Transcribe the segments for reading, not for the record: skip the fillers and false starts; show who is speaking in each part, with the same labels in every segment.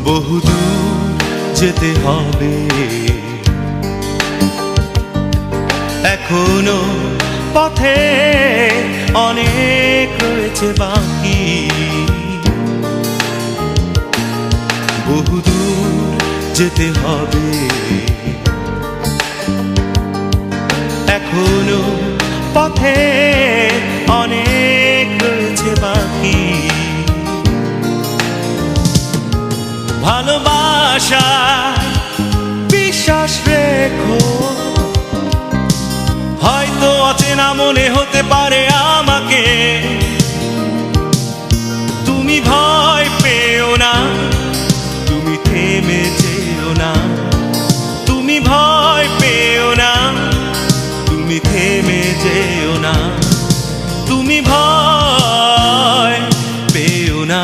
Speaker 1: বহুদূর যেতে হবে, এখনো পথে অনেক রয়েছে বাকি। বহুদূর যেতে হবে, এখনো পথে অনেক রয়েছে বাকি। ভালোবাসা বিশ্বাস রেখো, হয়তো অচেনা মনে হতে পারে আমাকে। তুমি ভয় পেও না, তুমি থেমে যেও না। তুমি ভয় পেও না, তুমি থেমে যেও না। তুমি ভয় পেও না।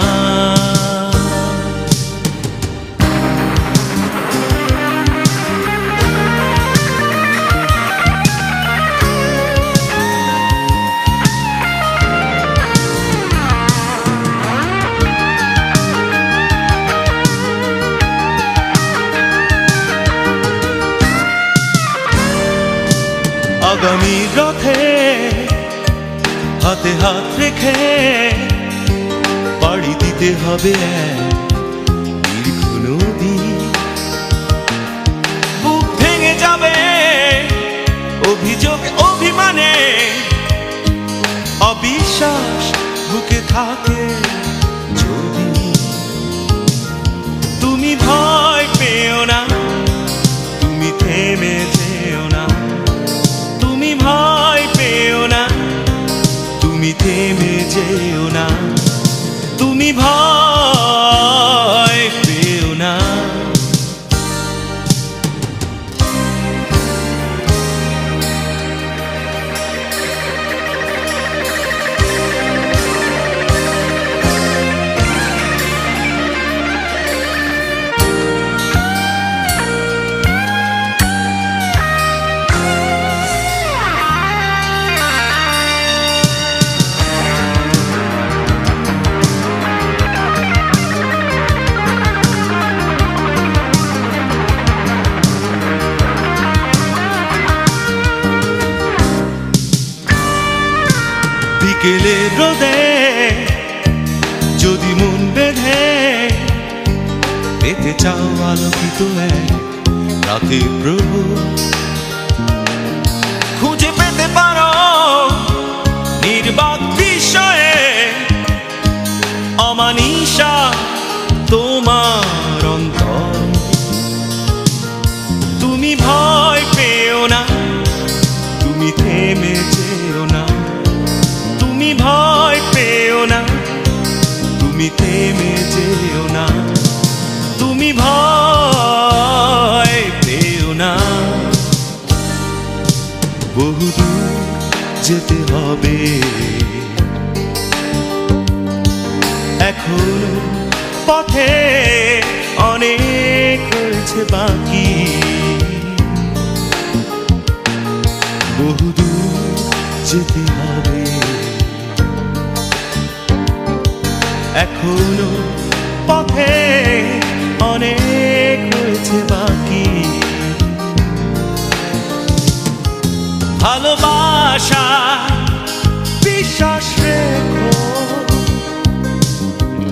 Speaker 1: আগামী রথে হাতে হাত রেখে পাড়ি দিতে হবে দীর্ঘ নদী। বুক ভেঙে যাবে অভিযোগ অভিমানে, অবিশ্বাস বুকে থাকে যদি। তুমি ভয় পেও না, তুমি থেমে যেও না। তুমি ভয় পেও না, তুমি থেমে যেও না। তুমি ভয় পেও না। বিকেলের রোদে যদি মন বেঁধে পেতে চাও আলোকিত এক রাতের প্রভু, খুঁজে পেতে পারো নির্বাক বিষয়ে অমানিসা তোমার অন্তর। তুমি ভয় পেও না, তুমি থেমে যেও না। তুমি ভয় পেও না, তুমি থেমে যেও না। তুমি ভয় পেও না। বহুদূর যেতে হবে, এখনো পথে অনেক রয়েছে বাকি। বহুদূর যেতে হবে, এখনো পথে অনেক রয়েছে বাকি। ভালোবাসা বিশ্বাস রেখো,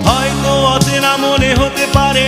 Speaker 1: হয়তো অচেনা মনে হতে পারে